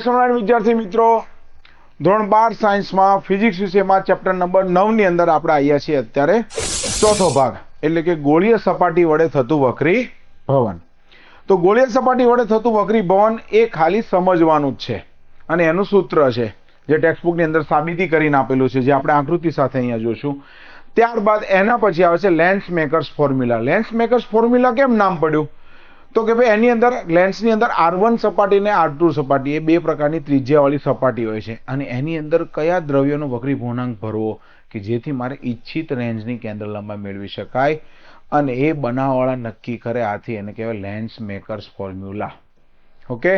સ્વામિનારાયણ વિદ્યાર્થી મિત્રો, ધોરણ 12 સાયન્સમાં ફિઝિક્સ વિષયમાં ચેપ્ટર નંબર 9 ની અંદર આપણે આવ્યા છીએ અત્યારે ચોથો ભાગ, એટલે કે ગોળીય સપાટી વડે થતું વક્રી ભવન. તો ગોળીય સપાટી વડે થતું વક્રી ભવન એ ખાલી સમજવાનું જ છે અને એનું સૂત્ર છે જે ટેક્સ્ટબુકની અંદર સાબિતી કરીને આપેલું છે, જે આપણે આકૃતિ સાથે અહીંયા જોશું. ત્યારબાદ એના પછી આવે છે lens makers formula. Lens makers formula કેમ નામ પડ્યું? તો કે ભાઈ એની અંદર લેન્સની અંદર R1 સપાટી અને R2 સપાટી એ બે પ્રકારની ત્રિજ્યાવાળી સપાટી હોય છે અને એની અંદર કયા દ્રવ્યનો વક્રી ભવનાંક ભરવો કે જેથી મારે ઈચ્છિત રેન્જની કેન્દ્ર લંબાઈ મેળવી શકાય, અને એ બનાવવાળા નક્કી કરે, આથી એને કહેવાય લેન્સ મેકર્સ ફોર્મ્યુલા. ઓકે,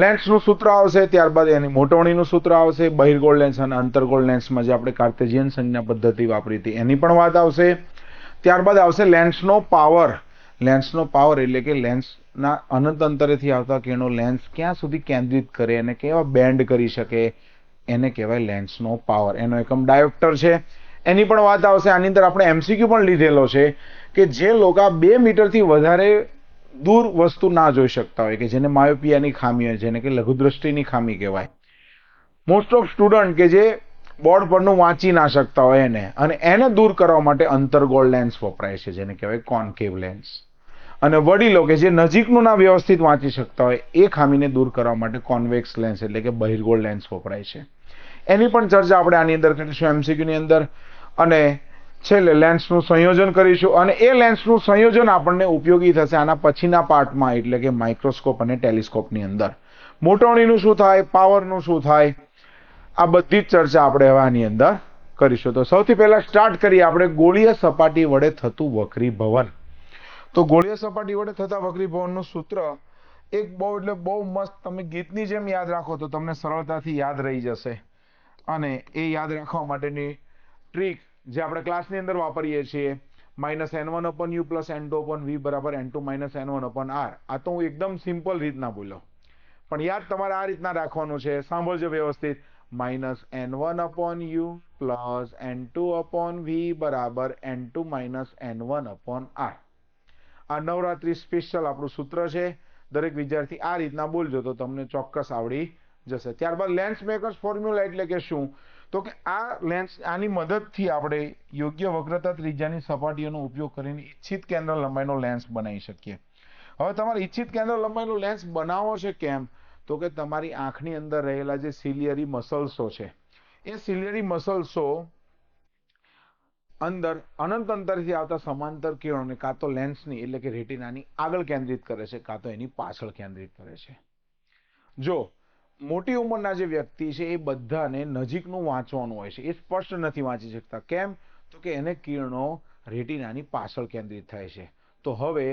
લેન્સનું સૂત્ર આવશે, ત્યારબાદ એની મોટવણીનું સૂત્ર આવશે, બહિર્ગોળ લેન્સ અને અંતર્ગોળ લેન્સમાં જે આપણે કાર્ટેશિયન સંજ્ઞા પદ્ધતિ વાપરી હતી એની પણ વાત આવશે. ત્યારબાદ આવશે લેન્સનો પાવર. લેન્સનો પાવર એટલે કે લેન્સના અનંત અંતરેથી આવતા કિરણો લેન્સ ક્યાં સુધી કેન્દ્રિત કરે અને કેવા બેન્ડ કરી શકે એને કહેવાય લેન્સનો પાવર. એનો એકમ ડાયોપ્ટર છે, એની પણ વાત આવશે. આની અંદર આપણે એમસીક્યુ પણ લીધેલો છે કે જે લોકો 2 મીટરથી વધારે દૂર વસ્તુ ના જોઈ શકતા હોય, કે જેને માયોપિયાની ખામી હોય, જેને કે લઘુદ્રષ્ટિની ખામી કહેવાય. મોસ્ટ ઓફ સ્ટુડન્ટ કે જે બોર્ડ પરનું વાંચી ના શકતા હોય એને દૂર કરવા માટે અંતર્ગોળ લેન્સ વપરાય છે, જેને કહેવાય કોન્કેવ લેન્સ. અને વડીલો કે જે નજીકનું ના વ્યવસ્થિત વાંચી શકતા હોય એ ખામીને દૂર કરવા માટે કોન્વેક્સ લેન્સ એટલે કે બહિર્ગોળ લેન્સ વપરાય છે. એની પણ ચર્ચા આપણે આની અંદર કરીશું એમસીક્યુની અંદર. અને છેલ્લે લેન્સનું સંયોજન કરીશું, અને એ લેન્સનું સંયોજન આપણને ઉપયોગી થશે આના પછીના પાર્ટમાં, એટલે કે માઇક્રોસ્કોપ અને ટેલિસ્કોપની અંદર. મોટવણીનું શું થાય, પાવરનું શું થાય, આ બધી જ ચર્ચા આપણે હવે આની અંદર કરીશું. તો સૌથી પહેલા સ્ટાર્ટ કરીએ આપણે ગોળીય સપાટી વડે થતું વક્રી ભવન. તો ગોળીય સપાટી વડે થતા વક્રી ભવનનું સૂત્ર એક બહુ મસ્ત, તમે ગીતની જેમ યાદ રાખો તો તમને સરળતાથી યાદ રહી જશે. અને એ યાદ રાખવા માટેની ટ્રીક જે આપણે ક્લાસની અંદર વાપરીએ છીએ, -n1/u + n2/v = n2 - n1/r. આ તો હું એકદમ સિમ્પલ રીતના બોલ્યો, પણ યાદ તમારે આ રીતના રાખવાનું છે. સાંભળજો વ્યવસ્થિત. -n1/u + n2/v = n2 - n1/r. આ નવરાત્રી સ્પેશિયલ આપણું સૂત્ર છે. દરેક વિદ્યાર્થી આ રીતના બોલજો તો તમને ચોક્કસ આવડી જશે. ત્યારબાદ લેન્સ મેકર્સ ફોર્મ્યુલા એટલે કે શું? તો કે આ લેન્સ, આની મદદથી આપણે યોગ્ય વક્રતા ત્રિજ્યાની સપાટીઓનો ઉપયોગ કરીને ઈચ્છિત કેન્દ્ર લંબાઈનો લેન્સ બનાવી શકીએ. હવે તમારે ઈચ્છિત કેન્દ્ર લંબાઈનો લેન્સ બનાવવો છે કેમ? તો કે તમારી આંખની અંદર રહેલા જે સિલિયરી મસલ્સો છે, એ સિલિયરી મસલ્સો અંદર અનંત અંતરથી આવતા સમાંતર કિરણોને કાં તો લેન્સની એટલે કે રેટિનાની આગળ કેન્દ્રિત કરે છે, કાં તો એની પાછળ કેન્દ્રિત કરે છે. જો મોટી ઉંમરના જે વ્યક્તિ છે એ બધાને નજીકનું વાંચવાનું હોય છે, એ સ્પષ્ટ નથી વાંચી શકતા. કેમ? તો કે એને કિરણો રેટિનાની પાછળ કેન્દ્રિત થાય છે. તો હવે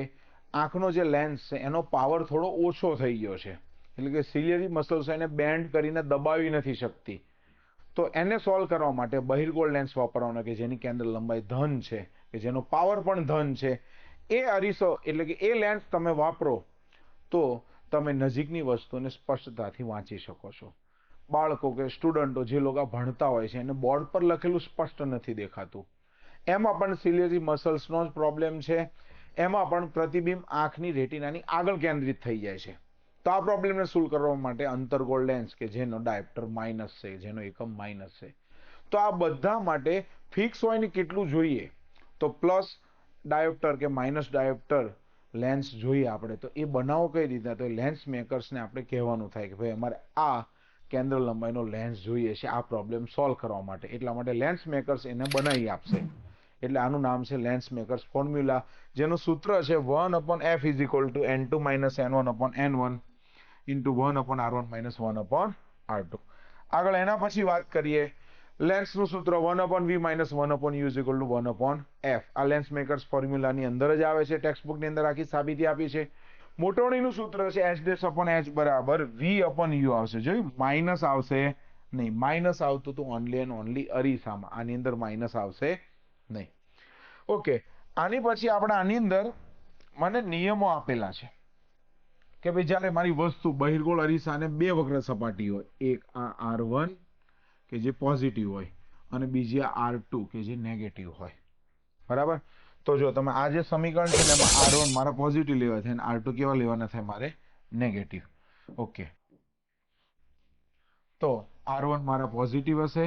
આંખનો જે લેન્સ છે એનો પાવર થોડો ઓછો થઈ ગયો છે, એટલે કે સિલિયરી મસલ્સ એને બેન્ડ કરીને દબાવી નથી શકતી. તો એને સોલ્વ કરવા માટે બહિર્ગોળ લેન્સ વાપરવાનો, કે જેની કેન્દ્ર લંબાઈ ધન છે, કે જેનો પાવર પણ ધન છે. એ અરીસો એટલે કે એ લેન્સ તમે વાપરો તો તમે નજીકની વસ્તુને સ્પષ્ટતાથી વાંચી શકો છો. બાળકો કે સ્ટુડન્ટો જે લોકો ભણતા હોય છે એને બોર્ડ પર લખેલું સ્પષ્ટ નથી દેખાતું, એમાં પણ સિલિયરી મસલ્સનો જ પ્રોબ્લેમ છે. એમાં પણ પ્રતિબિંબ આંખની રેટિનાની આગળ કેન્દ્રિત થઈ જાય છે. તો આ પ્રોબ્લેમને સોલ્વ કરવા માટે અંતર્ગોળ લેન્સ, કે જેનો ડાયોપ્ટર માઇનસ છે, જેનો એકમ માઇનસ છે. તો આ બધા માટે ફિક્સ હોય ને કેટલું જોઈએ, તો પ્લસ ડાયોપ્ટર કે માઇનસ ડાયોપ્ટર લેન્સ જોઈએ આપણે. તો એ બનાવો કઈ રીતના? તો લેન્સ મેકર્સને આપણે કહેવાનું થાય કે ભાઈ અમારે આ કેન્દ્ર લંબાઈનો લેન્સ જોઈએ છે આ પ્રોબ્લેમ સોલ્વ કરવા માટે. એટલા માટે લેન્સ મેકર્સ એને બનાવી આપશે. એટલે આનું નામ છે લેન્સ મેકર્સ ફોર્મ્યુલા, જેનું સૂત્ર છે 1/f = n2 - n1/n1 × 1/r1 - 1/r2. આગળ એના પછી વાત કરીએ લેન્સનું સૂત્ર 1/v - 1/u = 1/f. આ લેન્સ મેકર્સ ફોર્મ્યુલાની અંદર જ આવે છે, ટેક્સ્ટબુકની અંદર આખી સાબિતી આપી છે. મોટવણીનું સૂત્ર છે h'/h = v/u આવશે. જોયું, માઇનસ આવશે નહીં. માઇનસ આવતું તો ઓનલી એન્ડ ઓનલી અરીસામાં, આની અંદર માઇનસ આવશે નહીં. ઓકે, આની પછી આપણે આની અંદર મને નિયમો આપેલા છે કે ભાઈ જ્યારે મારી વસ્તુ બહિર્ગોળ અરીસાને બે વક્ર સપાટી હોય, એક આ R1 કે જે પોઝિટિવ હોય અને બીજી આ R2 કે જે નેગેટિવ હોય, બરાબર? તો જો તમે આ જે સમીકરણ છે ને એમાં R1 મારા પોઝિટિવ લેવા થાય અને R2 કેવા લેવાના થાય? મારે નેગેટિવ. ઓકે, તો R1 મારા પોઝિટિવ હશે,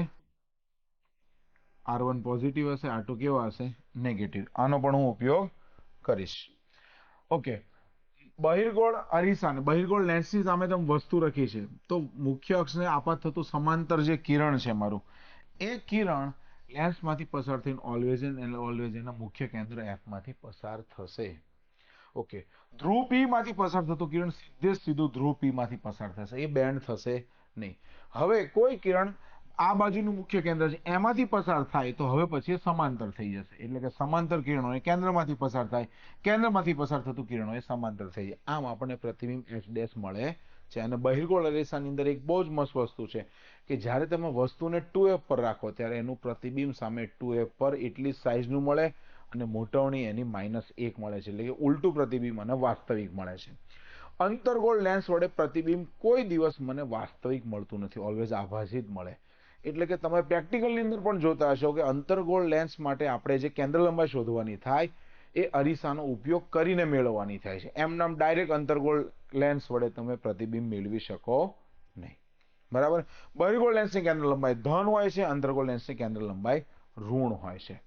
R1 પોઝિટિવ હશે, R2 કેવા હશે? નેગેટિવ. આનો પણ હું ઉપયોગ કરીશ. ઓકે, બહિર્ગોળ અરીસાને બહિર્ગોળ લેન્સની સામે તમે વસ્તુ રાખી છે, તો મુખ્ય અક્ષને આપાત થતું સમાંતર જે કિરણ છે મારું, એ કિરણ લેન્સમાંથી પસાર થઈને ઓલવેઝ એના મુખ્ય કેન્દ્ર F માંથી પસાર થશે. ઓકે, ધ્રુવ P માંથી પસાર થતું કિરણ સીધું ધ્રુવ P માંથી પસાર થશે, એ બેન્ડ થશે નહીં. હવે કોઈ કિરણ આ બાજુનું મુખ્ય કેન્દ્ર છે એમાંથી પસાર થાય તો હવે પછી એ સમાંતર થઈ જશે, એટલે કે સમાંતર કિરણો એ કેન્દ્રમાંથી પસાર થાય, કેન્દ્રમાંથી પસાર થતું કિરણો એ સમાંતર થઈ જાય. આમ આપણને પ્રતિબિંબ H' મળે છે. અને બહિર્ગોળ અરીસાની અંદર એક બહુ જ મસ્ત વસ્તુ છે કે જ્યારે તમે વસ્તુને 2f પર રાખો ત્યારે એનું પ્રતિબિંબ સામે 2f પર એટલી સાઈઝનું મળે અને મોટવણી એની -1 મળે છે, એટલે કે ઉલટું પ્રતિબિંબ અને વાસ્તવિક મળે છે. અંતર્ગોળ લેન્સ વડે પ્રતિબિંબ કોઈ દિવસ મને વાસ્તવિક મળતું નથી, ઓલવેઝ આભાસી જ મળે. એટલે કે તમે પ્રેક્ટિકલની અંદર પણ જોતા હશો કે અંતર્ગોળ લેન્સ માટે આપણે જે કેન્દ્ર લંબાઈ શોધવાની થાય એ અરીસાનો ઉપયોગ કરીને મેળવવાની થાય છે. એમ નામ ડાયરેક્ટ અંતર્ગોળ લેન્સ વડે તમે પ્રતિબિંબ મેળવી શકો નહીં. બરાબર. બહિર્ગોળ લેન્સની કેન્દ્ર લંબાઈ ધન હોય છે, અંતર્ગોળ લેન્સની કેન્દ્ર લંબાઈ ઋણ હોય છે.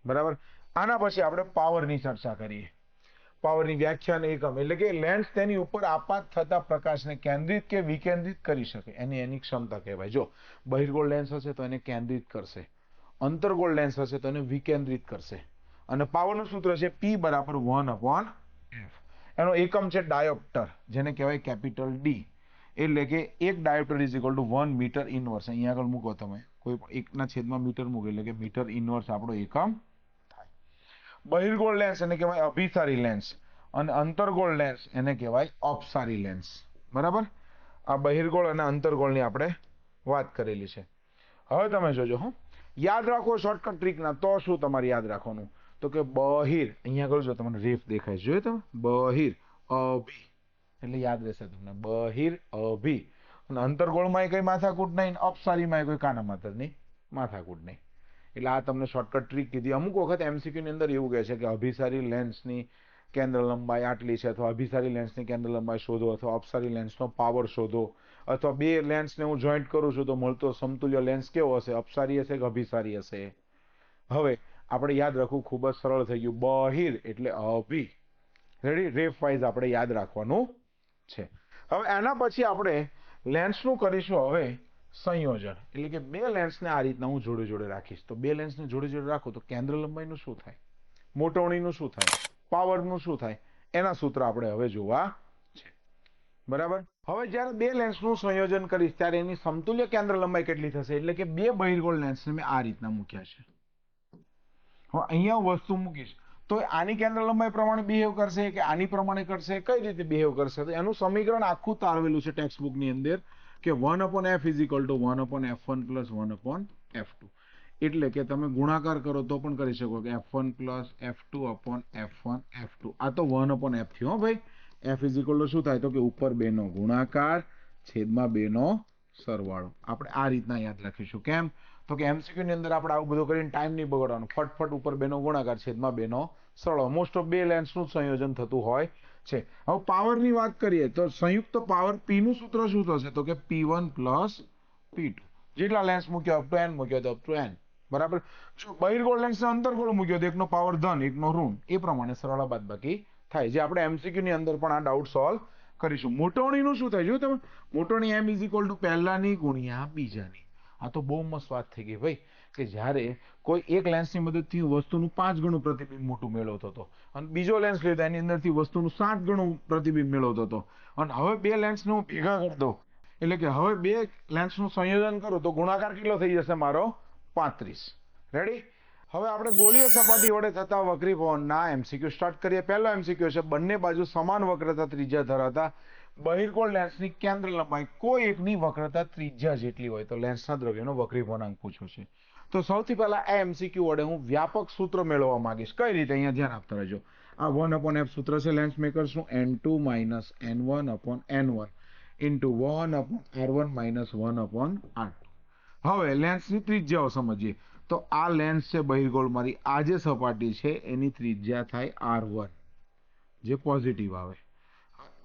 બરાબર. આના પછી આપણે પાવરની ચર્ચા કરીએ. પાવરની વ્યાખ્યા અને એકમ, એટલે કે લેન્સ તેની ઉપર આપાત થતા પ્રકાશને કેન્દ્રિત કે વિકેન્દ્રિત કરી શકે એની ક્ષમતા કહેવાય. જો બહિર્ગોળ લેન્સ હશે તો એને કેન્દ્રિત કરશે, અંતર્ગોળ લેન્સ હશે તો એને વિકેન્દ્રિત કરશે. અને પાવરનું સૂત્ર છે P બરાબર 1/f. એનો એકમ છે ડાયોપ્ટર, જેને કહેવાય કેપિટલ D. એટલે કે એક dioptre is equal to 1 metre inverse. અહીંયા આગળ મૂકો તમે, કોઈ પણ 1/માં મીટર મૂકો એટલે કે મીટર ઇનવર્સ આપણો એકમ થાય. બહિર્ગોળ લેન્સ એને કહેવાય અભિસારી લેન્સ અને અંતર્ગોળ લેન્સ એને કહેવાય અપસારી લેન્સ. બરાબર. આ બહિર્ગોળ અને અંતર્ગોળની આપણે વાત કરેલી છે. હવે તમે જોજો, યાદ રાખો શોર્ટકટ ટ્રીકના. તો શું તમારે યાદ રાખવાનું? તો કે બહિર, અહીંયા આગળ જો તમને રેફ દેખાય છે, જોયું તમે? બહિર અભિ, એટલે યાદ રહેશે તમને, બહિર અભિ. અને અંતર્ગોળમાં કઈ માથાકૂટ નહીં, અપસારીમાં કોઈ કાના માથા નહીં, માથાકૂટ નહીં. એટલે આ તમને શોર્ટકટ ટ્રીક કીધી. અમુક વખત MCQ ની અંદર એવું કહે છે કે અભિસારી લેન્સની કેન્દ્ર લંબાઈ આટલી છે, અથવા અભિસારી લેન્સની કેન્દ્ર લંબાઈ શોધો, અથવા અપસારી લેન્સનો પાવર શોધો, અથવા બે લેન્સને હું જોઈન્ટ કરું છું તો મળતો સમતુલ્ય લેન્સ કેવો હશે, અપસારી હશે કે અભિસારી હશે. હવે આપણે યાદ રાખવું ખૂબ જ સરળ થઈ ગયું. બહિર એટલે અભિ. રેડી? રેફ વાઇઝ આપણે યાદ રાખવાનું છે. હવે એના પછી આપણે લેન્સનું કરીશું હવે સંયોજન, એટલે કે બે લેન્સને આ રીતના હું જોડે જોડે રાખીશ. તો બે લેન્સને જોડે જોડે રાખો તો કેન્દ્ર લંબાઈનું શું થાય, મોટવણીનું શું થાય, પાવરનું શું થાય, એના સૂત્ર આપણે હવે જોવા છે. બરાબર. હવે જ્યારે બે લેન્સનું સંયોજન કરીશ ત્યારે એની સમતુલ્ય કેન્દ્ર લંબાઈ કેટલી થશે? એટલે કે બે બહિર્ગોળ લેન્સને મેં આ રીતના મૂક્યા છે. હવે અહીંયા વસ્તુ મૂકીશ તો આની કેન્દ્ર લંબાઈ પ્રમાણે બિહેવ કરશે કે આની પ્રમાણે કરશે, કઈ રીતે બિહેવ કરશે? તો એનું સમીકરણ આખું તારવેલું છે ટેક્સ્ટ બુકની અંદર કે 1/f is equal two 1/f1 plus 1/f2. એટલે કે તમે ગુણાકાર કરો તો પણ કરી શકો કે f1 plus f2 upon f1 f2. આ તો 1/f થયો ભાઈ. f ઇઝ ઇક્વલ ટુ શું થાય? તો કે ઉપર બેનો ગુણાકાર છેદમાં બેનો સરવાળો. આપણે આ રીતના યાદ રાખીશું. કેમ? તો કે MCQ ની અંદર આપણે આવું બધું કરીને ટાઈમ નહીં બગાડવાનો. ફટફટ ઉપર બેનો ગુણાકાર છેદમાં બેનો સરવાળો. મોસ્ટ ઓફ બે લેન્સનું સંયોજન થતું હોય છે. હવે પાવરની વાત કરીએ તો સંયુક્ત પાવર P નું સૂત્ર શું થશે? તો કે P1 પ્લસ P2. જેટલા લેન્સ મૂક્યો અપ ટુ n મૂક્યો તો અપ ટુ n. બરાબર. જો બહિર્ગોળ લેન્સ અંતર્ગોળ મૂક્યો તો એકનો પાવર ધન એકનો ઋણ, એ પ્રમાણે સરવાળા બાદબાકી થાય. જે આપણે MCQ ની અંદર પણ આ ડાઉટ સોલ્વ કરીશું. મોટવણીનું શું થાય? જો તમે મોટવણી m ઇઝ ઇક્વલ ટુ પહેલાની ગુણ્યા બીજાની. આ તો બહુ મસ્ત વાત થઈ ગઈ ભાઈ, કે જ્યારે કોઈ એક લેન્સની મદદથી વસ્તુનું 5 ગણું પ્રતિબિંબ મોટું મેળવતો હતો અને બીજો લેન્સ લીધો એની અંદરથી વસ્તુનું 7 ગણું પ્રતિબિંબ મેળવતો હતો, અને હવે બે લેન્સને હું ભેગા કરી દઉં એટલે કે હવે બે લેન્સનું સંયોજન કરું તો ગુણાકાર કેટલો થઈ જશે મારો? 35. રેડી? હવે આપણે ગોળીય સપાટી વડે થતા વક્રીભવનના MCQ સ્ટાર્ટ કરીએ. પહેલો MCQ છે બંને બાજુ સમાન વક્રતા ત્રિજ્યા ધરાવતા બહિર્ગોળ લેન્સની કેન્દ્ર લંબાઈ કોઈ એકની વક્રતા ત્રિજ્યા જેટલી હોય તો લેન્સના દ્રવ્યનો વક્રીભવનાંક પૂછ્યો છે. તો સૌથી પહેલા આ MCQ વડે હું વ્યાપક સૂત્ર મેળવવા માંગીશ. કઈ રીતે? અહીંયા ધ્યાન આપતા રહેજો. આ 1/f સૂત્ર છે લેન્સ મેકર્સનું, n2 minus n1/n1 into 1/r1 minus 1/r2. હવે લેન્સની ત્રિજ્યાઓ સમજીએ. તો આ લેન્સ છે બહિર્ગોળ, મારી આ જે સપાટી છે એની ત્રિજ્યા થાય r1, જે પોઝિટિવ આવે.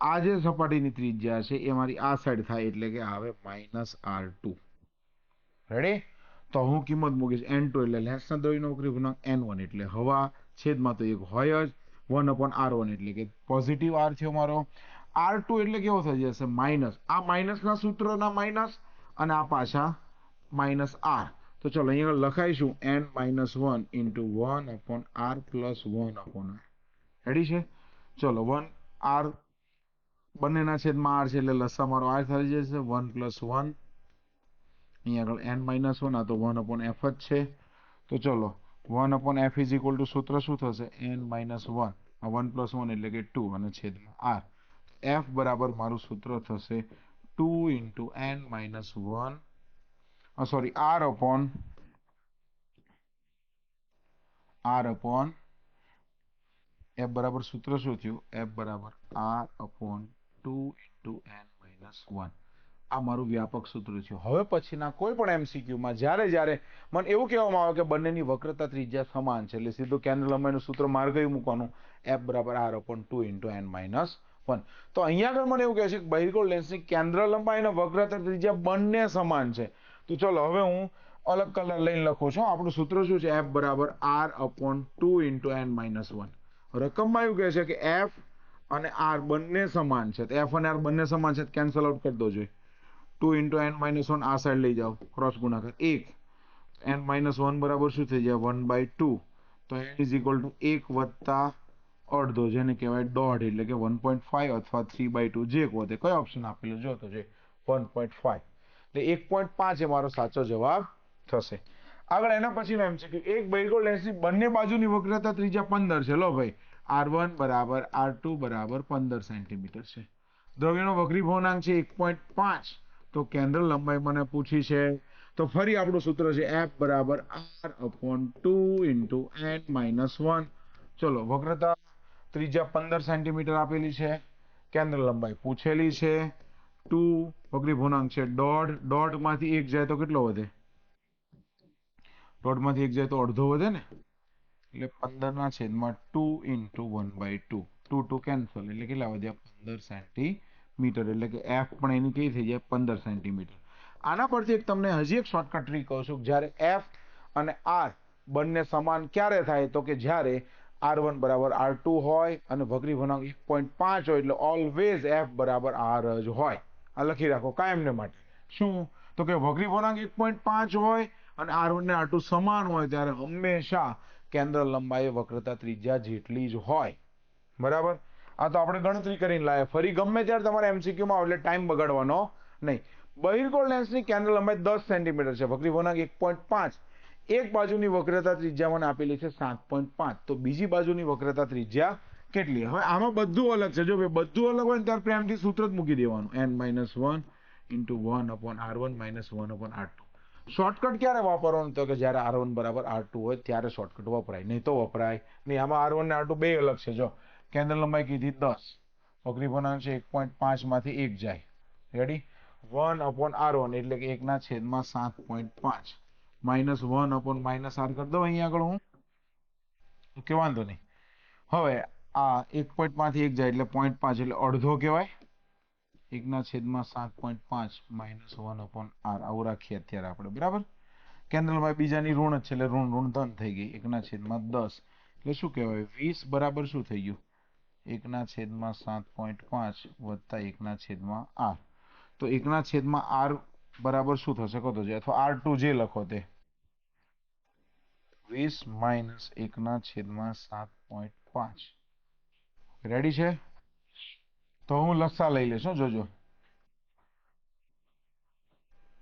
આ જે સપાટીની ત્રિજ્યા છે એ મારી આ સાઈડ થાય એટલે કે આવે -r2. રેડી? તો હું કિંમત મૂકીશ n2 એટલે લેન્સના દ્રવ્યનો વક્રી ગુણાંક n1 એટલે હવા છેદમાં તો એક હોય જ 1/r1 એટલે કે પોઝિટિવ r થયો મારો. r2 એટલે કેવો થઈ જશે માઇનસ, આ માઇનસના સૂત્રના માઇનસ અને આ પાછા -r. તો ચલો અહીંયા લખાઈશું n-1 × 1/r + 1/r. રેડી છે? ચલો 1r બંનેના છેદમાં r છે એટલે લસા મારો r થઈ જશે 1 + 1. અહીંયા આગળ n-1 આ તો 1/f જ છે. તો ચલો 1/f = સૂત્ર શું થશે n-1 આ 1 + 1 એટલે કે 2 અને છેદમાં r. f બરાબર મારું સૂત્ર થશે 2 × n-1 સોરી r/f બરાબર સૂત્ર શું થયું f બરાબર r/2 × n-1. આ મારું વ્યાપક સૂત્ર છે. હવે પછીના કોઈ પણ MCQ માં જ્યારે મને એવું કહેવામાં આવે કે બંનેની વક્રતા ત્રિજ્યા સમાન છે એટલે સીધું કેન્દ્ર લંબાઈનું સૂત્ર મારે કયું મૂકવાનું f બરાબર r/2 × n-1. તો અહીંયા આગળ મને એવું કહે છે કે બહિર્ગોળ લેન્સની કેન્દ્ર લંબાઈ અને વક્રતા ત્રિજ્યા બંને સમાન છે. તો ચલો હવે હું અલગ કલર લઈને લખું છું. આપણું સૂત્ર શું છે f બરાબર r/2 × n-1. રકમમાં એવું કહે છે કે f અને r બંને સમાન છે. તો f અને r બંને સમાન છે કેન્સલ આઉટ કરી દો જોઈએ. 2 × n-1 આ સાઈડ લઈ જાઓ ક્રોસ ગુણાકાર 1 n-1 બરાબર શું થઈ જાય 1/2. તો n = 1 વત્તા અડધો જેને કહેવાય દોઢ એટલે કે 1.5 અથવા 3/2 જે કહો તે કયો ઓપ્શન આપેલો જો તો જે 1.5 એટલે 1.5 એ મારો સાચો જવાબ થશે. આગળ એના પછીનો એમ છે કે એક બહિર્ગોળ લેન્સની બંને બાજુની વક્રતા ત્રિજ્યા 15 છે. લો ભાઈ r1 = r2 = 15 સેન્ટીમીટર છે. દ્રવ્યનો વક્રી ભવનાંક છે 1.5. તો કેન્દ્ર લંબાઈ મને પૂછી છે. તો ફરી આપણું સૂત્ર છે f બરાબર r/2 × n-1. ચલો વક્રતા ત્રિજ્યા 15 સેન્ટીમીટર આપેલી છે, કેન્દ્ર લંબાઈ પૂછેલી છે 2, વક્રી ભવનાંક છે દોઢ માંથી 1 જાય તો કેટલો વધે? દોઢમાંથી 1 જાય તો અડધો વધે ને, એટલે 15/2 × 1/2. 2 કેન્સલ એટલે કેટલા વધ્યા 15 સેન્ટીમીટર એટલે કે f પણ એની કઈ થઈ જાય 15 સેન્ટીમીટર. આના પરથી તમને હજી એક શોર્ટકટ ટ્રીક કહું છું. જ્યારે f અને r બંને સમાન ક્યારે થાય તો કે જ્યારે r1 = r2 હોય અને વક્રી ભવનાંક 1.5 હોય એટલે ઓલવેઝ f બરાબર r જ હોય. આ લખી રાખો કાયમને માટે. શું તો કે વક્રી ભવનાંક 1.5 હોય અને r1 ને r2 સમાન હોય ત્યારે હંમેશા કેન્દ્ર લંબાઈ વક્રતા ત્રિજ્યા જેટલી જ હોય. બરાબર? આ તો આપણે ગણતરી કરીને લાયા. ફરી ગમે ત્યારે તમારે MCQ માં આવે એટલે ટાઈમ બગાડવાનો નહીં. બહિર્ગોળ લેન્સની કેન્દ્ર લંબાઈ 10 સેન્ટીમીટર છે, વક્રી ભવનાંક 1.5. એક બાજુની વક્રતા ત્રિજ્યા મને આપેલી છે 7.5. તો બીજી બાજુની વક્રતા ત્રિજ્યા કેટલી? હવે આમાં બધું અલગ છે. જો ભાઈ બધું અલગ હોય ને ત્યારે પ્રેમથી સૂત્ર જ મૂકી દેવાનું n-1 × 1/r1 - 1/r2. શોર્ટકટ ક્યારે વાપરવાનું તો કે જ્યારે r1 = r2 હોય ત્યારે શોર્ટકટ વપરાય, નહીં તો વપરાય નહીં. આમાં r1 ને r2 બે અલગ છે. જો કેન્દ્ર લંબાઈ કીધી 10, વક્રી ભવનાંક છે 1.5 માંથી 1 જાય. રેડી? 1/r1 એટલે કે 1/7.5 -1/-r કરી દો અહીંયા આગળ હું. ઓકે વાંધો નહીં. હવે આ 1 માંથી 1 જાય એટલે 0.5 એટલે અડધો કહેવાય. 1/7.5 -1/r આવું રાખીએ અત્યારે આપણે. બરાબર? કેન્દ્ર લંબાઈ બીજાની ઋણ જ છે એટલે ઋણ ધન થઈ ગઈ 1/10 એટલે શું કહેવાય 20 બરાબર શું થઈ ગયું 1/7.5 વત્તા 1/r. તો 1/r બરાબર શું થશે કહો તો, અથવા r2 જે લખો તે 20 - 1/7.5. રેડી છે? તો હું લસા લઈ લઈશ. જોજો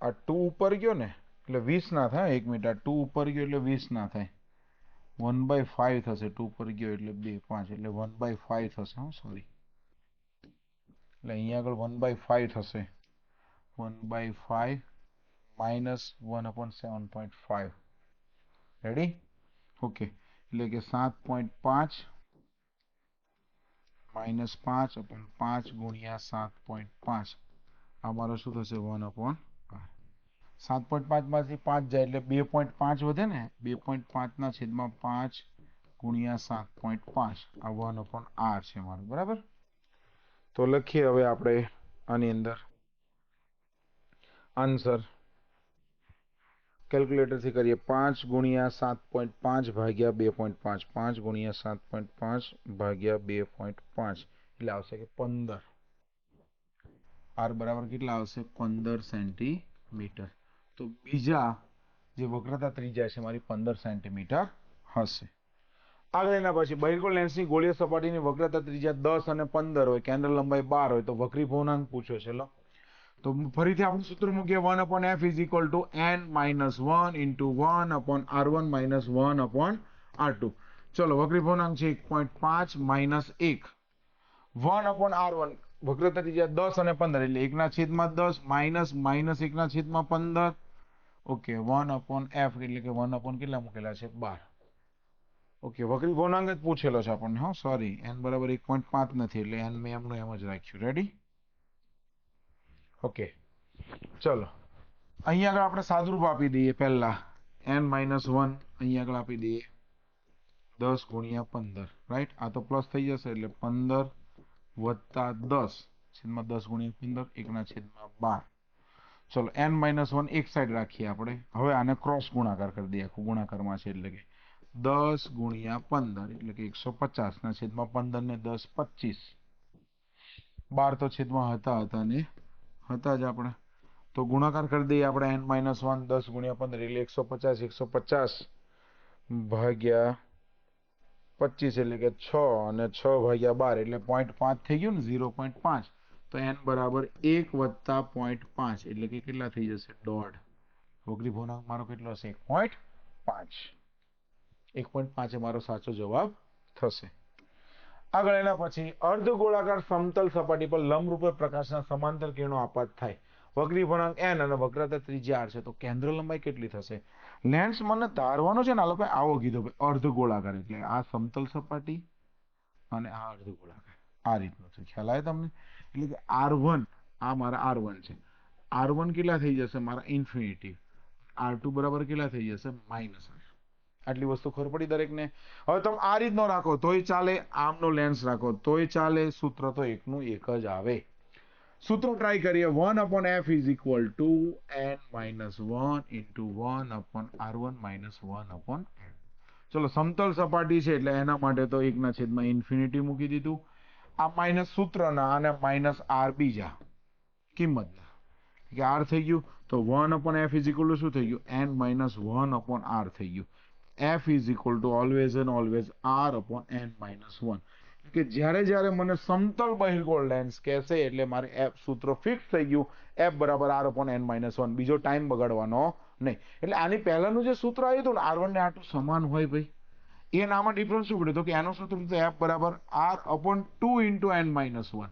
આ 2 ઉપર ગયો ને એટલે 20 ના થાય. 1 મિનિટ, આ 2 ઉપર ગયો એટલે 20 ના થાય. 1/5 થશે. 2 ઉપર ગયો એટલે 2 5 એટલે 1/5 થશે. સોરી, એટલે અહીંયા આગળ 1/5 થશે. 1/5 -1/7.5. રેડી? ઓકે, એટલે કે 7.5 -5/5 × 7.5 આ મારો શું થશે 1/r. 7.5 માંથી 5 જાય એટલે 2.5 વધે ને. 2.5/5 × 7.5 આ 1/r છે મારું. બરાબર? તો લખીએ હવે આપણે આની અંદર આન્સર કેલ્ક્યુલેટરથી કરીએ 5 ગુણ્યા 7.5 ભાગ્યા 2.5 5 ગુણ્યા 7.5 ભાગ્યા 2.5 એટલે આવશે કે 15 r બરાબર કેટલા આવશે 15 સેન્ટીમીટર તો બીજા જે વક્રતા ત્રિજ્યા છે મારી 15 સેન્ટીમીટર હશે આગળ એના પછી બહિર્ગોળ લેન્સની ગોળીય સપાટીની વક્રતા ત્રિજ્યા 10 અને 15 હોય કેન્દ્ર લંબાઈ 12 હોય તો વક્રી ભવનાંક પૂછ્યો છે લો તો ફરીથી આપણે સૂત્ર મૂકીએ 1/f = n-1 * 1/r1 - 1/r2 ચલો વક્રી ભવનાંક છે 1.5 - 1 1/r1 વક્રતા ત્રિજ્યા 10 અને 15 એટલે 1/10 - 1/15 ઓકે 1/f એટલે કે 1/ કેટલા મૂકેલા છે 12 ઓકે વક્રી ભવનાંક જ પૂછેલો છે આપણને હા સોરી n બરાબર 1.5 નથી એટલે n મેં એમનું એમ જ રાખ્યું રેડી ઓકે ચલો અહીંયા આગળ આપણે સાદુરૂપ આપી દઈએ પહેલા n-1 અહીંયા આગળ આપી દઈએ 10 × 15 રાઈટ આ તો પ્લસ થઈ જશે એટલે 15 + 10 છેદમાં 10 × 15 1/12 ચલો n-1 એક સાઈડ રાખીએ આપણે હવે આને ક્રોસ ગુણાકાર કરી દઈએ આખું ગુણાકારમાં છે એટલે કે 10 × 15 એટલે કે 150 ના છેદમાં 15 ને 10 25 12 તો છેદમાં હતા ને હતા જ આપણે તો ગુણાકાર કરી દઈએ આપણે n-1 10 × 15 એટલે 150 ભાગ્યા 25 એટલે કે 6 અને 6 ભાગ્યા 12 એટલે 0.5 થઈ ગયું ને 0.5 તો n બરાબર 1 + 0.5 એટલે કે કેટલા થઈ જશે 1.5 વક્રી ભવનાંક મારો કેટલો હશે 1.5 1.5 એ મારો સાચો જવાબ થશે આગળ એના પછી અર્ધગોળાકાર સમતલ સપાટી પર લંબરૂપે પ્રકાશના સમાંતર કિરણો આપાત થાય વક્રી ભવનાંક n અને વક્રતા ત્રિજ્યા r છે તો કેન્દ્ર લંબાઈ કેટલી થશે લેન્સ મને ધારવાનો છે ને આ લોકો આવો કીધો ભાઈ અર્ધગોળાકાર એટલે આ સમતલ સપાટી અને આ અર્ધગોળાકાર આ રીતનું છે ખ્યાલ આવે તમને એટલે કે r1 આ મારા r1 છે r1 કેટલા થઈ જશે મારા ઇન્ફિનિટી r2 બરાબર કેટલા થઈ જશે -r આટલી વસ્તુ ખબર પડી દરેકને હવે તમે આ રીતનો રાખો તોય ચાલે આમનો લેન્સ રાખો તોય ચાલે સૂત્ર તો એકનું એક જ આવે સૂત્ર ટ્રાય કરીએ 1/f = n-1 * 1/r1 - 1/n ચલો સમતલ સપાટી છે એટલે એના માટે તો 1/∞ મૂકી દીધું આ માઇનસ સૂત્રના અને -r બીજા કિંમતના કે r થઈ ગયું તો 1/f = શું થઈ ગયું n-1/r થઈ ગયું f = always and always r/n-1 કે જ્યારે મને સમતલ બહિર્ગોળ લેન્સ કહેશે એટલે મારે f સૂત્ર ફિક્સ થઈ ગયું f = r/n-1 બીજો ટાઈમ બગાડવાનો નહીં એટલે આની પહેલાનું જે સૂત્ર આવ્યું હતું ને r1 ને r2 સમાન હોય ભાઈ એ નામાં ડિફરન્સ શું પડ્યો તો કે આનું સૂત્ર તો f = r/2 × n-1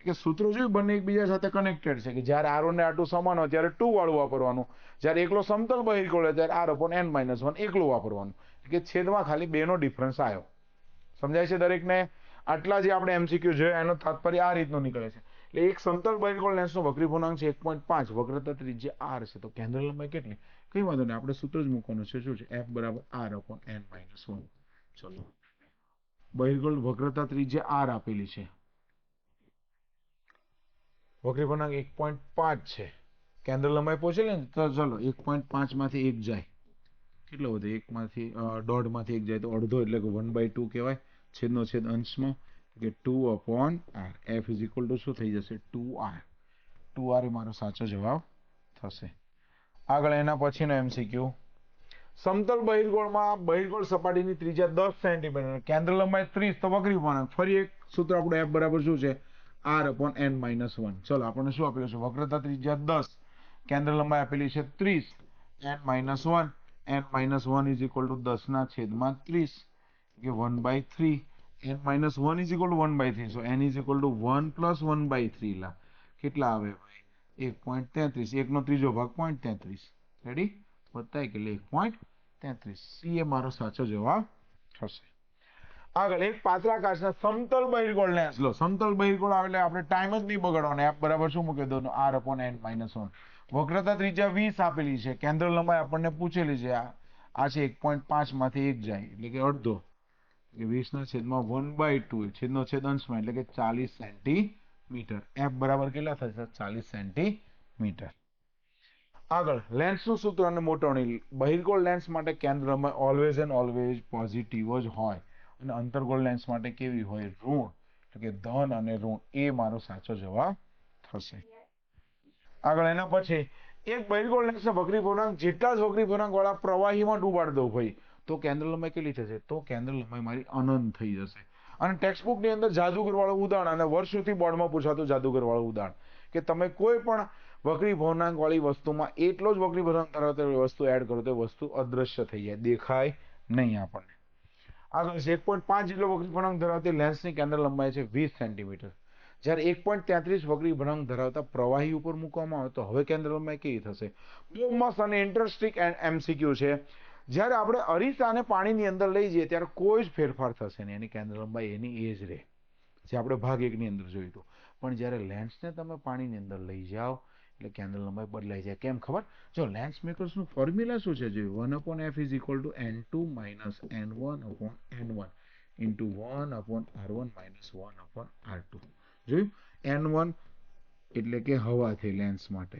કે સૂત્રો જોયું બંને એકબીજા સાથે કનેક્ટેડ છે કે જ્યારે r1 ને r2 સમાન હોય ત્યારે 2 વાળું વાપરવાનું જ્યારે એકલો સમતલ બહિર્ગોળ હોય ત્યારે r/n-1 એકલું વાપરવાનું કે છેદમાં ખાલી બે નો ડિફરન્સ આવ્યો સમજાય છે દરેકને આટલા જે આપણે MCQ જોયા એનો તાત્પર્ય આ રીતનો નીકળે છે એટલે એક સમતલ બહિર્ગોળ લેન્સનો વક્રી ભવનાંક છે 1.5 વક્રતા ત્રિજ્યા r છે તો કેન્દ્ર લંબાઈ કેટલી કઈ વાંધો નહીં આપણે સૂત્ર જ મૂકવાનું છે શું છે f = r/n-1 ચલો બહિર્ગોળ વક્રતા ત્રિજ્યા r આપેલી છે વક્રી ભવનાંક 1.5 છે કેન્દ્ર લંબાઈ પૂછેલી ને તો ચલો 1.5 માંથી 1 જાય કેટલો વધે 1 માંથી 1.5 માંથી 1 જાય તો અડધો એટલે કે 1/2 કહેવાય છેદનો છેદ અંશમાં કે 2/r f = શું થઈ જશે 2r એ મારો સાચો જવાબ થશે આગળ એના પછીનો MCQ સમતલ બહિર્ગોળમાં બહિર્ગોળ સપાટીની ત્રિજ્યા 10 સેન્ટીમીટર કેન્દ્ર લંબાઈ 30 તો વક્રી ભવનાંક ફરી એક સૂત્ર આપણું f બરાબર શું છે r/n-1 ચલો આપણને શું આપેલું છે વક્રતા ત્રિજ્યા 10 કેન્દ્ર લંબાઈ આપેલી છે 30 n-1 n-1 = 10 ના છેદમાં 30 કે 1/3 n-1 = 1/3 so n = 1 + 1/3 લા કેટલા આવે ભાઈ 1.33 1 નો ત્રીજો ભાગ 0.33 રેડી બતાય કે 1.33 C એ મારો સાચો જવાબ થશે આગળ એક પાતળા કાચના સમતલ બહિર્ગોળ લેન્સ લો સમતલ બહિર્ગોળ આવે એટલે આપણે ટાઈમ જ નહીં બગાડવાનો f બરાબર શું મૂકી દો r/n-1 વક્રતા ત્રિજ્યા 20 આપેલી છે કેન્દ્ર લંબાઈ આપણને પૂછેલી છે આ છે 1.5 માંથી 1 જાય એટલે કે અડધો કે 20 ના છેદમાં 1/2 છેદનો છેદ અંશમાં એટલે કે 40 સેન્ટીમીટર મીટર. એફ બરાબર કેટલા થશે? 40 સેન્ટીમીટર. આગળ લેન્સનું સૂત્ર અને મોટવણી. બહિર્ગોળ લેન્સ માટે કેન્દ્રમાં ઓલવેઝ એન્ડ ઓલવેઝ પોઝિટિવ જ હોય અને અંતર્ગોળ લેન્સ માટે કેવી હોય? ઋણ. એટલે કે ધન અને ઋણ. એ મારો સાચો જવાબ થશે. આગળ એના પછી એક બહિર્ગોળ લેન્સના વક્રી પૂર્ણાંક જેટલા જ વક્રી પૂર્ણાંક વાળા પ્રવાહીમાં ડૂબાડ દો ભાઈ, તો કેન્દ્ર લંબાઈ કેટલી થશે? તો કેન્દ્ર લંબાઈ મારી અનંત થઈ જશે. અને ટેક્સ્ટબુક ની અંદર જાદુગર વાળું ઉદાહરણ અને વર્ષોથી બોર્ડમાં પૂછાતું જાદુગર વાળું ઉદાહરણ કે તમે કોઈ પણ વક્રી પૂર્ણાંક વાળી વસ્તુમાં એટલો જ વક્રી પૂર્ણાંક ધરાવતી વસ્તુ એડ કરો તો વસ્તુ અદ્રશ્ય થઈ જાય, દેખાય નહીં આપણને. આગળ 1.5 જેટલો વક્રી પૂર્ણાંક ધરાવતી લેન્સની કેન્દ્ર લંબાઈ છે 20 સેન્ટીમીટર. જ્યારે 1.33 વક્રી પૂર્ણાંક ધરાવતા પ્રવાહી ઉપર મૂકવામાં આવે તો હવે કેન્દ્ર લંબાઈ કેવી થશે? બહુ મસ્ત અને ઇન્ટરેસ્ટિંગ એમસીક્યુ છે. જ્યારે આપણે અરીસાને પાણીની અંદર લઈ જઈએ ત્યારે કોઈ જ ફેરફાર થશે નહીં, એની કેન્દ્ર લંબાઈ એની એ જ રહે, જે આપણે ભાગ 1 ની અંદર જોયું હતું. પણ જ્યારે લેન્સને તમે પાણીની અંદર લઈ જાઓ એટલે કેન્દ્ર લંબાઈ બદલાઈ જાય. કેમ ખબર? જો લેન્સ મેકર્સનું ફોર્મ્યુલા શું છે? જો 1/f = n2 - n1/n1 * 1/r1 - 1/r2. જોયું? n1 એટલે કે હવા થઈ લેન્સ માટે,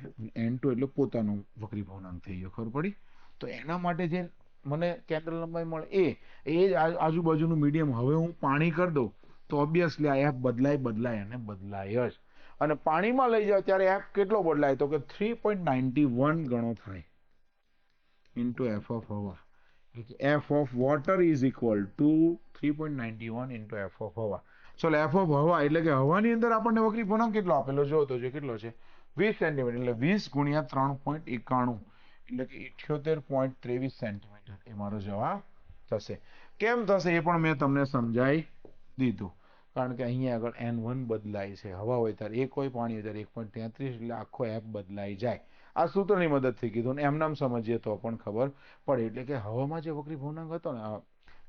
n2 એટલે પોતાનો વક્રી પૂર્ણાંક થઈ ગયો. ખબર પડી? તો એના માટે જે મને કેન્દ્ર લંબાઈ મળે એ જ આજુબાજુનું મીડિયમ હવે હું પાણી કરી દઉં તો ઓબ્વિયસલી આ એફ બદલાય અને બદલાય જ. અને પાણીમાં લઈ જાવ ત્યારે એફ કેટલો બદલાય? તો કે 3.91 ગણો થાય ઇન્ટુ એફ ઓફ હવા. F of water is equal two 3.91 into F of હવા. ચલો એફ ઓફ હવા એટલે કે હવાની અંદર આપણને વક્રી પૂર્ણાંક કેટલો આપેલો જો તો જે કેટલો છે? 20 સેન્ટીમીટર. એટલે 20 ગુણ્યા 3.91 એટલે કે 78.23 સેન્ટીમીટર એ મારો જવાબ થશે. કેમ થશે એ પણ મેં તમને સમજાવી દીધું. કારણ કે અહીંયા આગળ n1 બદલાય છે. હવા હોય ત્યારે 1 હોય, પાણી હોય ત્યારે 1.33 એટલે આખો એફ બદલાઈ જાય. આ સૂત્રની મદદથી કીધું ને એમ નામ સમજીએ તો પણ ખબર પડે. એટલે કે હવામાં જે વક્રી પૂર્ણાંક હતો ને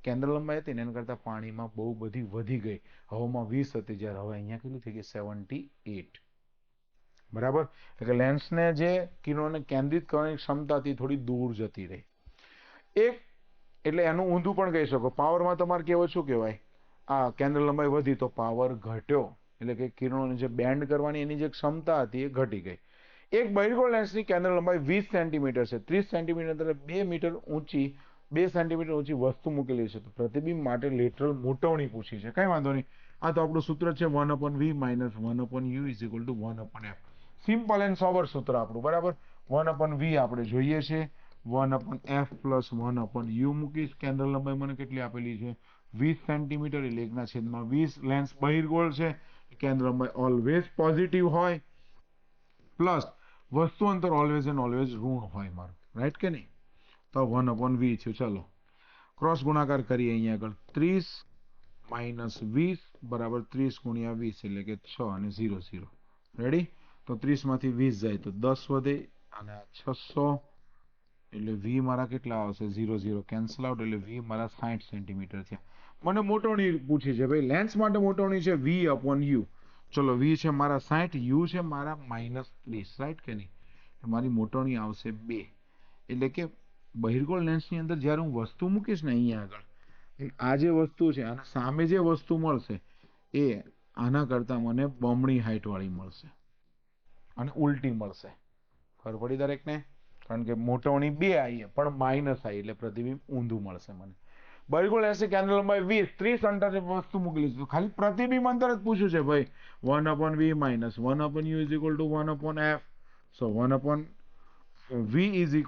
કેન્દ્ર લંબાઈ હતી ને એના કરતાં પાણીમાં બહુ બધી વધી ગઈ. હવામાં 20 હતી જ્યારે હવે અહીંયા કેટલી થઈ ગઈ? 78. બરાબર? એટલે લેન્સને જે કિરણોને કેન્દ્રિત કરવાની ક્ષમતાથી થોડી દૂર જતી રહી. એક એટલે એનું ઊંધું પણ કહી શકો. પાવરમાં તમારે કેવો શું કહેવાય? આ કેન્દ્ર લંબાઈ વધી તો પાવર ઘટ્યો, એટલે કે કિરણોને જે બેન્ડ કરવાની એની જે ક્ષમતા હતી એ ઘટી ગઈ. એક બહિર્ગોળ લેન્સની કેન્દ્ર લંબાઈ 20 સેન્ટીમીટર છે. 30 સેન્ટીમીટર એટલે 2 મીટર ઊંચી 2 સેન્ટીમીટર ઊંચી વસ્તુ મૂકેલી છે. તો પ્રતિબિંબ માટે લેટરલ મોટવણી પૂછી છે. કઈ વાંધો નહીં. આ તો આપણું સૂત્ર છે 1/v - 1/u = 1/f. Simple and sober સૂત્ર આપણું. બરાબર? 1/v આપણે જોઈએ છે, 1/f + 1/u મૂકીશ. કેન્દ્ર લંબાઈ મને કેટલી આપેલી છે? 20 સેન્ટીમીટર એટલે 1/20. લેન્સ બહિર્ગોળ છે, કેન્દ્ર લંબાઈ ઓલવેઝ પોઝિટિવ હોય, પ્લસ વસ્તુ અંતર ઓલવેઝ એન્ડ ઓલવેઝ ઋણ હોય મારું. રાઈટ કે નહીં? તો 1/v થયું. ચલો ક્રોસ ગુણાકાર કરીએ. અહીંયા આગળ 30 - 20 બરાબર 30 ગુણ્યા 20 એટલે કે 6 અને 0 0. રેડી? તો 30 માંથી 20 જાય તો 10 વધે અને 600 એટલે v મારા કેટલા આવશે? 0 0 કેન્સલ આઉટ એટલે v મારા 60 સેન્ટીમીટર થયા. મને મોટવણી પૂછી છે ભાઈ. લેન્સ માટે મોટવણી છે v/u. ચલો v છે મારા 60, u છે મારા -30. રાઈટ કે નહીં? મારી મોટવણી આવશે 2. એટલે કે બહિર્ગોળ લેન્સની અંદર જ્યારે હું વસ્તુ મૂકીશ ને અહીંયા આગળ આ જે વસ્તુ છે આના સામે જે વસ્તુ મળશે એ આના કરતાં મને બમણી હાઈટ વાળી મળશે અને ઉલટી મળશે. ખબર પડી દરેકને? કારણ કે મોટવણી 2 આવી પણ માઇનસ આવી એટલે પ્રતિબિંબ ઊંધું મળશે મને. બહિર્ગોળ લેન્સની કેન્દ્ર લંબાઈ 20, 30 અંતરે વસ્તુ મૂકેલી છે. ખાલી પ્રતિબિંબ અંતર જ પૂછ્યું છે ભાઈ. 1/v - 1/u = 1/f. સો 1/v =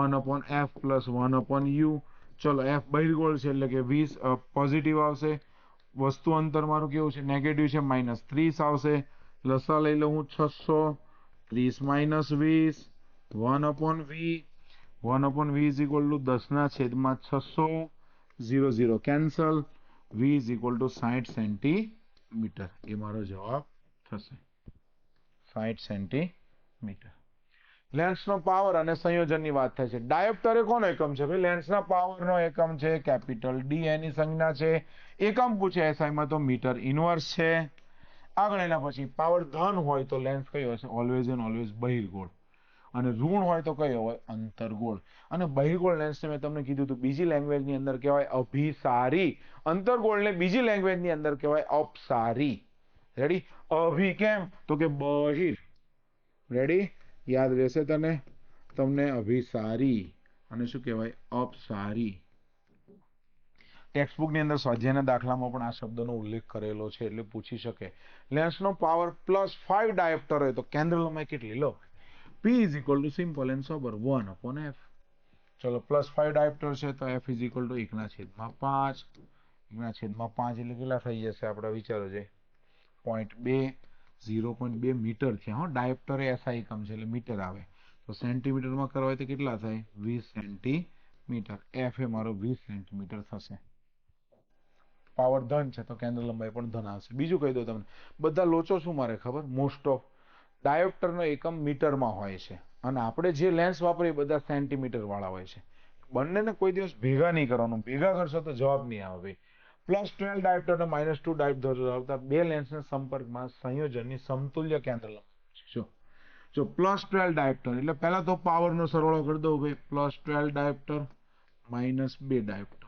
1/f + 1/u. ચલો f બહિર્ગોળ છે એટલે કે 20 પોઝિટિવ આવશે. વસ્તુ અંતર મારું કેવું છે? નેગેટિવ છે, -30 આવશે. લસા લઈ લઉં હું 600, 30 - 20, 1/v. 1/v = 10/600, 0 0 cancel. v = 60 centimetre એ મારો જવાબ થશે. 60 સેન્ટીમીટર. લેન્સનો પાવર અને સંયોજનની વાત થાય છે. ડાયોપ્ટર એ કોનો એકમ છે? ભાઈ લેન્સના પાવરનો એકમ છે કેપિટલ D. એની સંજ્ઞા છે. એકમ પૂછે SI માં તો મીટર ઇન્વર્સ છે. આગળ એના પછી પાવર ધન હોય તો લેન્સ કયો હશે? ઓલવેઝ એન્ડ ઓલવેઝ બહિર્ગોળ. અને ઋણ હોય તો કયો હોય? અંતર્ગોળ. અને બહિર્ગોળ લેન્સને મેં તમને કીધું હતું બીજી લેંગ્વેજની અંદર કહેવાય અભિસારી. અંતર્ગોળને બીજી લેંગ્વેજની અંદર કહેવાય અપસારી. રેડી? અભિ કેમ? તો કે બહિર. રેડી? યાદ રહેશે તમને અભિસારી અને શું કહેવાય? અપસારી. ટેક્સ્ટબુક ની અંદર સ્વાધ્યાયના દાખલામાં પણ આ શબ્દનો ઉલ્લેખ કરેલો છે એટલે પૂછી શકે. લેન્સનો પાવર +5 ડાયોપ્ટર હોય તો કેન્દ્ર લંબાઈ કેટલી? લો, P is equal two simple and sober 1/f. ચલો +5 ડાયોપ્ટર છે તો F ઇઝ ઇક્વલ ટુ 1/5. 1/5 એટલે કેટલા થઈ જશે? આપણે વિચારો છે 0.2 મીટર છે. હા, ડાયોપ્ટર એ SI એકમ છે એટલે મીટર આવે. તો સેન્ટીમીટરમાં કરવા હોય તો કેટલા થાય? 20 સેન્ટીમીટર. F એ મારો 20 સેન્ટીમીટર થશે. પાવર ધન છે તો કેન્દ્ર લંબાઈ પણ ધન આવશે. બીજું કહી દો તમને, બધા લોચો શું મારે ખબર? મોસ્ટ ઓફ ડાયોપ્ટરનો એકમ મીટરમાં હોય છે અને આપણે જે લેન્સ વાપરીએ બધા સેન્ટીમીટર વાળા હોય છે. બંનેને કોઈ દિવસ ભેગા નહીં કરવાનું. ભેગા કરશો તો જવાબ નહીં આવે. +12 ડાયોપ્ટર અને -2 ડાયોપ્ટર ધરાવતા બે લેન્સના સંપર્કમાં સંયોજનની સમતુલ્ય કેન્દ્ર લંબાઈ. જો +12 ડાયોપ્ટર એટલે પહેલા તો પાવરનો સરવાળો કરી દો ભાઈ. +12 ડાયોપ્ટર -2 ડાયોપ્ટર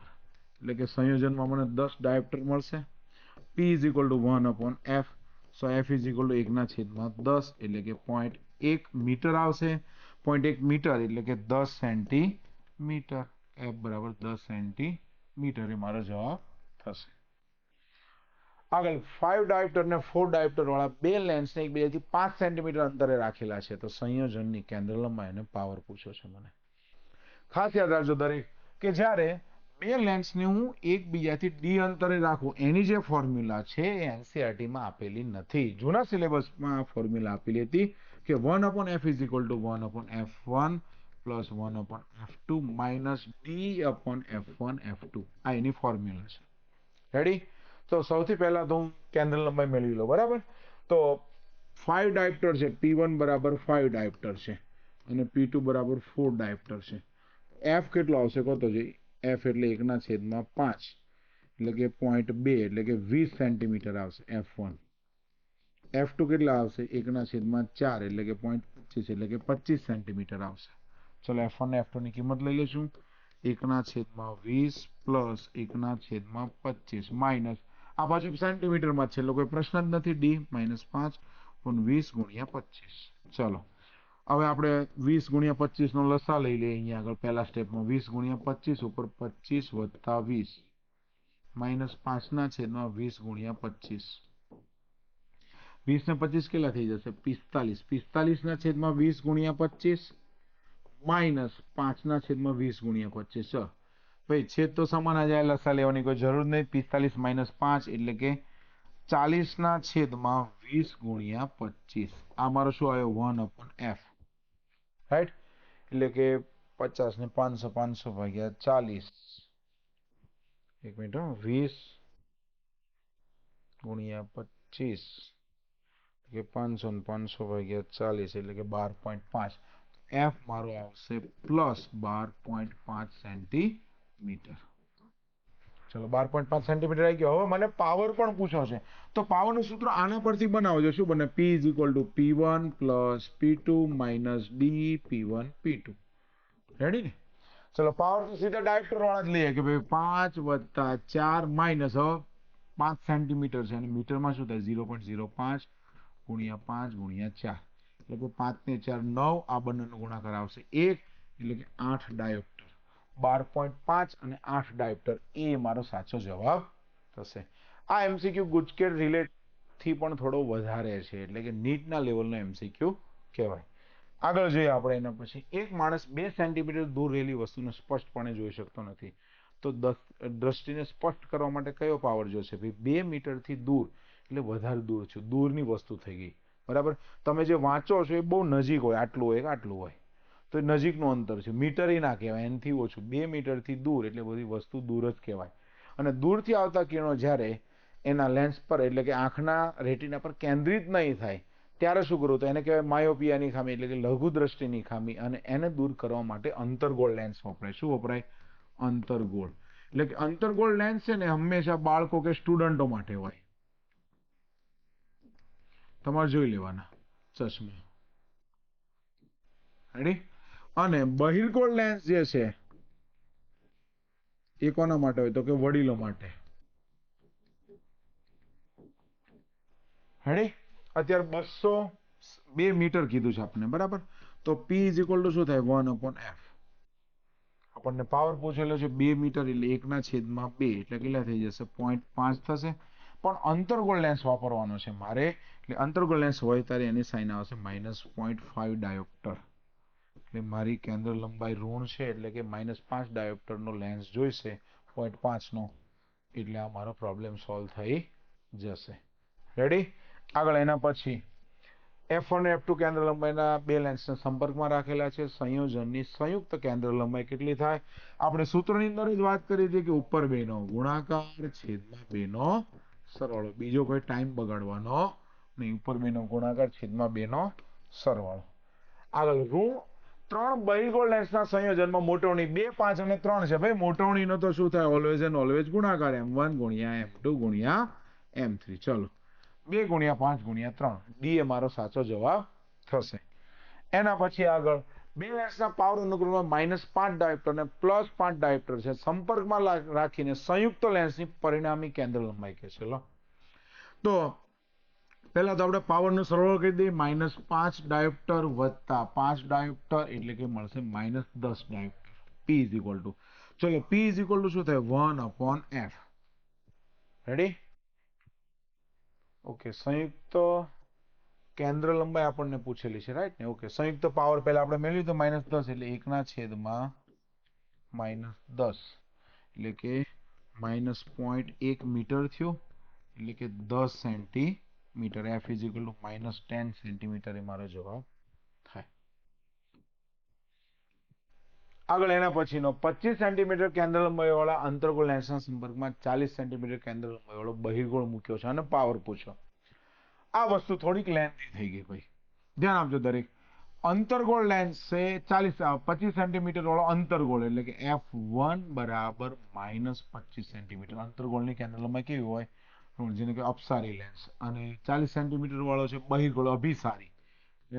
એટલે કે સંયોજનમાં મને 10 ડાયોપ્ટર મળશે. P is equal two 1/f. So F is equal two 1/10 એટલે કે 0.1 મીટર આવશે. 0.1 મીટર એટલે કે 10 સેન્ટીમીટર. F બરાબર 10 સેન્ટીમીટર એ મારો જવાબ થશે. આગળ 5 ડાયોપ્ટર અને 4 ડાયોપ્ટર વાળા બે લેન્સને એકબીજાથી 5 સેન્ટીમીટર અંતરે રાખેલા છે તો સંયોજનની કેન્દ્ર લંબાઈ અને પાવર પૂછ્યો છે મને. ખાસ યાદ રાખજો દરેક કે જ્યારે બે લેન્સને હું એકબીજાથી d અંતરે રાખું એની જે ફોર્મ્યુલા છે એ NCERT માં આપેલી નથી. જૂના સિલેબસમાં આ ફોર્મ્યુલા આપેલી હતી કે 1/f is equal two 1/f1 plus 1/f2 minus d/f1/f2. આ એની ફોર્મ્યુલા છે. રેડી? તો સૌથી પહેલા તો હું કેન્દ્ર લંબાઈ મેળવી લો. બરાબર? તો 5 ડાયોપ્ટર છે. P1 બરાબર 5 ડાયોપ્ટર છે અને P2 બરાબર 4 ડાયોપ્ટર છે. F કેટલો આવશે કહો તો જઈ? F એટલે 1/5 એટલે કે 0.2 એટલે કે 20 સેન્ટીમીટર આવશે F1. F2 કેટલા આવશે? 1/4 એટલે કે 0.25 એટલે કે 25 સેન્ટીમીટર આવશે. ચલો F1 ને F2 ની કિંમત લઈ લઈશું. 1/20 પ્લસ 1/25 માઇનસ આ પાછું સેન્ટીમીટરમાં છે એટલે કોઈ પ્રશ્ન જ નથી. D -5 પણ 20 × 25. ચલો હવે આપણે 20 × 25 નો લસા લઈ લઈએ. અહીંયા આગળ પહેલા સ્ટેપમાં 20 × 25 ઉપર 25 + 20 -5/20 × 25. 20 ને 25 કેટલા થઈ જશે? 45. 45/20 × 25 માઇનસ 5/20 × 25. ચલો ભાઈ છેદ તો સમાન જ આવે, લસા લેવાની કોઈ જરૂર નહીં. 45 - 5 એટલે કે 40/20 × 25. આ મારો શું આવ્યો? 1/f. રાઈટ? એટલે કે 50 ને 500 500 ભાગ્યા 40. એક મિનિટ, 20 × 25 એટલે કે 500 ને 500 ભાગ્યા 40 એટલે કે 12.5. F મારો આવશે +12.5 સેન્ટીમીટર. ચલો 12.5 સેન્ટીમીટર આવી ગયો. હવે મને પાવર પણ પૂછો છે તો પાવરનું સૂત્ર આના પરથી બનાવજો. શું બને? P is equal two P1 plus P2 minus D P1 P2. Ready ને? ચલો પાવર તો સીધા ડાયોપ્ટર વાળા જ લઈએ કે ભાઈ 5 + 4 માઇનસ 5 સેન્ટીમીટર છે અને મીટરમાં શું થાય? 0.05 × 5 × 4 એટલે કે 5 ને 4 9. આ બંનેનો ગુણાકાર આવશે 1 એટલે કે 8 ડાયોપ્ટર. 12.5 અને 8 ડાયોપ્ટર એ મારો સાચો જવાબ થશે. આ MCQ ગુજકેટ રિલેટ થી પણ થોડો વધારે છે એટલે કે નીટના લેવલનો MCQ કહેવાય. આગળ જોઈએ આપણે એના પછી. એક માણસ 2 સેન્ટીમીટર દૂર રહેલી વસ્તુને સ્પષ્ટપણે જોઈ શકતો નથી તો દ્રષ્ટિને સ્પષ્ટ કરવા માટે કયો પાવર જોશે? ભાઈ 2 મીટરથી દૂર એટલે વધારે દૂર છે, દૂરની વસ્તુ થઈ ગઈ. બરાબર? તમે જે વાંચો છો એ બહુ નજીક હોય, આટલું હોય કે આટલું હોય તો એ નજીકનું અંતર છે. મીટર ય ના કહેવાય, એનાથી ઓછું. 2 મીટરથી દૂર એટલે બધી વસ્તુ દૂર જ કહેવાય. અને દૂરથી આવતા કિરણો જ્યારે એના લેન્સ પર એટલે કે આંખના રેટિના પર કેન્દ્રિત નહીં થાય ત્યારે શું કરવું? તો એને કહેવાય માયોપિયાની ખામી એટલે કે લઘુ દ્રષ્ટિની ખામી. અને એને દૂર કરવા માટે અંતર્ગોળ લેન્સ વપરાય. શું વપરાય? અંતર્ગોળ. એટલે કે અંતર્ગોળ લેન્સ છે ને હંમેશા બાળકો કે સ્ટુડન્ટો માટે હોય. તમારે જોઈ લેવાના ચશ્મા. રેડી? અને બહિર્ગોળ લેન્સ જે છે એ કોના માટે હોય? તો કે વડીલો માટે. રેડી? અત્યારે 202 મીટર કીધું છે આપણને, બરાબર? તો P ઇઝ ઇક્વલ ટુ શું થાય? 1/f. આપણને પાવર પૂછેલો છે 2 મીટર એટલે 1/2 એટલે કેટલા થઈ જશે? 0.5 થશે. પણ અંતર્ગોળ લેન્સ વાપરવાનો છે મારે, એટલે અંતર્ગોળ લેન્સ હોય ત્યારે એની સાઇન આવશે -0.5 ડાયોપ્ટર. એટલે મારી કેન્દ્ર લંબાઈ ઋણ છે, એટલે કે -5 ડાયોપ્ટરનો લેન્સ જોઈશે 0.5 નો. એટલે આ મારો પ્રોબ્લેમ સોલ્વ થઈ જશે. રેડી? આગળ એના પછી F1 અને F2 કેન્દ્ર લંબાઈના બે લેન્સને સંપર્કમાં રાખેલા છે. સંયોજનની સંયુક્ત કેન્દ્ર લંબાઈ કેટલી થાય? આપણે સૂત્રની અંદર જ વાત કરી હતી કે ઉપર બેનો ગુણાકાર છેદમાં બેનો સરવાળો. બીજો કોઈ ટાઈમ બગાડવાનો નહીં. ઉપર બેનો ગુણાકાર છેદમાં બેનો સરવાળો. આગળ ઋણ 3 બહિર્ગોળ લેન્સના સંયોજનમાં મોટવણી 2, 5 અને 3 છે. ભાઈ મોટવણીનો તો શું થાય? ઓલવેઝ એન્ડ ઓલવેઝ ગુણાકાર M1 ગુણ્યા M2 ગુણ્યા M3. ચલો 2 ગુણ્યા 5 ગુણ્યા 3. ડી એ મારો સાચો જવાબ થશે. એના પછી આગળ બે લેન્સના પાવર અનુક્રમમાં -5 ડાયોપ્ટર અને +5 ડાયોપ્ટર છે. સંપર્કમાં રાખીને સંયુક્ત લેન્સની પરિણામી કેન્દ્ર લંબાઈ કહે છે. લો તો પહેલા તો આપણે પાવરનો સરવાળો કરી દઈએ. -5 ડાયોપ્ટર વત્તા 5 ડાયોપ્ટર એટલે કે મળશે -10 dioptre. P is equal two, ચલો P ઇઝ ઇક્વલ ટુ શું થાય? 1/f. રેડી? ઓકે, સંયુક્ત કેન્દ્ર લંબાઈ આપણને પૂછેલી છે, રાઈટ ને? ઓકે, સંયુક્ત પાવર પહેલા આપણે મેળવી તો -10 એટલે 1/10 એટલે કે -0.1 મીટર થયું, એટલે કે 10 centimetre. F is equal to -10 centimetre એ મારો જવાબ થાય. આગળ એના પછીનો 25 સેન્ટીમીટર કેન્દ્ર લંબાઈ વાળા અંતર્ગોળ લેન્સના સંપર્કમાં 40 સેન્ટીમીટર કેન્દ્ર લંબાઈ વાળો બહિર્ગોળ મૂક્યો છે અને પાવર પૂછ્યો. આ વસ્તુ થોડીક લેન્થી થઈ ગઈ ભાઈ, ધ્યાન આપજો દરેક. અંતર્ગોળ લેન્સ છે 25 સેન્ટીમીટર વાળો અંતર્ગોળ, એટલે કે F1 બરાબર -25 સેન્ટીમીટર. અંતર્ગોળની કેન્દ્ર લંબાઈ કેવી હોય? જેને કે અપસારી લેન્સ. અને 40 સેન્ટીમીટર વાળો છે બહિર્ગોળ અભિસારી.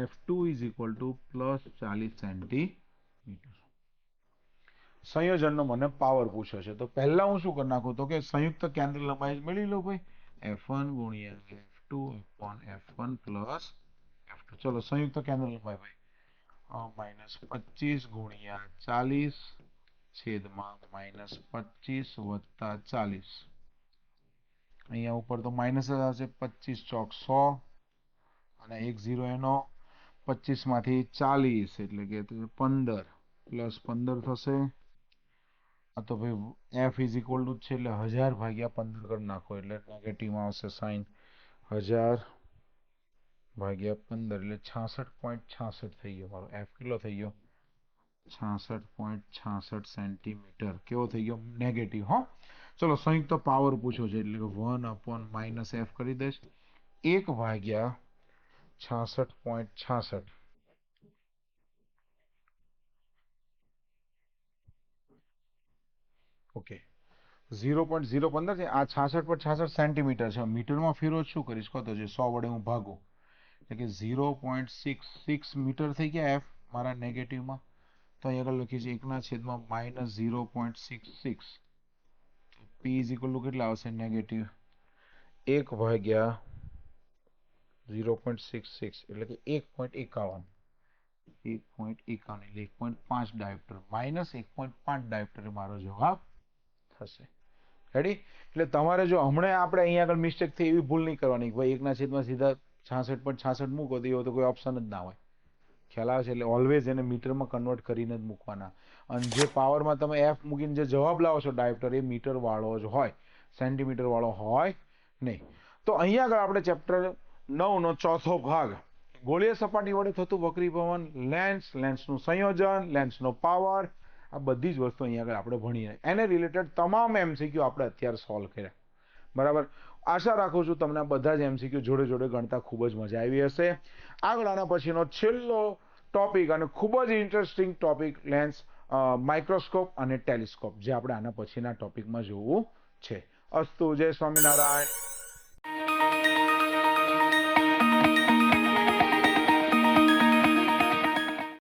F2 is equal to +40 centimetre. સંયોજનનો મને પાવર પૂછ્યો છે, તો પહેલા હું શું કરી નાખું? તો કે સંયુક્ત કેન્દ્ર લંબાઈ મેળવી લો ભાઈ. F1 ગુણ્યા F2 upon F1 plus F2. ચલો સંયુક્ત કેન્દ્ર લંબાઈ ભાઈ -25 ગુણ્યા 40 છેદમાં -25 વત્તા 40. અહીંયા ઉપર તો માઇનસ જ આવશે. 25 ચોક 100 અને 1 0 એનો 25 માંથી 40 એટલે કે 15 પ્લસ 15 થશે. આ તો ભાઈ F ઇઝ ઇક્વલ ટુ છે એટલે 1000 ભાગ્યા 15 કરી નાખો એટલે નેગેટિવમાં આવશે સાઇન. 1000 ભાગ્યા 15 એટલે 66.66 થઈ ગયો મારો. F કેટલો થઈ ગયો? 66.66 સેન્ટીમીટર. કેવો થઈ ગયો? નેગેટિવ. હો, ચલો સંયુક્ત પાવર પૂછો છે એટલે કે 1/-F કરી દઈશ. 1 ભાગ્યા 66.66. ઓકે, 0.015 છે. આ 66.66 સેન્ટીમીટર છે. મીટરમાં ફેરવો શું કરીશ કહો તો? જે 100 વડે હું ભાગું એટલે કે 0.66 મીટર થઈ ગયા F મારા નેગેટિવમાં. તો અહીં આગળ લખીએ છીએ 1/-0.66. P ઇઝ ઇક્વલ ટુ કેટલા આવશે? નેગેટિવ 1 ભાગ્યા 0.66 એટલે કે 1.51. 1.51 એટલે 1.5 ડાયોપ્ટર. -1.5 ડાયોપ્ટર મારો જવાબ થશે. રેડી? એટલે તમારે જો હમણાં આપણે અહીંયા આગળ મિસ્ટેક થઈ એવી ભૂલ નહીં કરવાની ભાઈ 1/છેદમાં સીધા 66.66 મૂકો તો એવો તો કોઈ ઓપ્શન જ ના હોય. ખ્યાલ આવે છે? એટલે ઓલવેઝ એને મીટરમાં કન્વર્ટ કરીને જ મૂકવાના. અને જે પાવરમાં તમે F મૂકીને જે જવાબ લાવો છો ડાયોપ્ટર, એ મીટર વાળો જ હોય, સેન્ટીમીટર વાળો હોય નહીં. તો અહીંયા આગળ આપણે ચેપ્ટર 9 નો ચોથો ભાગ, ગોળીય સપાટી વડે થતું વક્રીભવન, લેન્સનું સંયોજન, લેન્સનો પાવર, આ બધી જ વસ્તુ અહીંયા આગળ આપણે ભણીએ. એને રિલેટેડ તમામ MCQ આપણે અત્યારે સોલ્વ કર્યા. બરાબર? આશા રાખું છું તમને બધા જ MCQ જોડે જોડે ગણતા ખૂબ જ મજા આવી હશે. આગળ આના પછીનો છેલ્લો ટોપિક અને ખૂબ જ ઇન્ટરેસ્ટિંગ ટોપિક લેન્સ, માઇક્રોસ્કોપ અને ટેલિસ્કોપ, જે આપણે આના પછીના ટોપિકમાં જોવું છે. અસ્તુ. જય સ્વામિનારાયણ.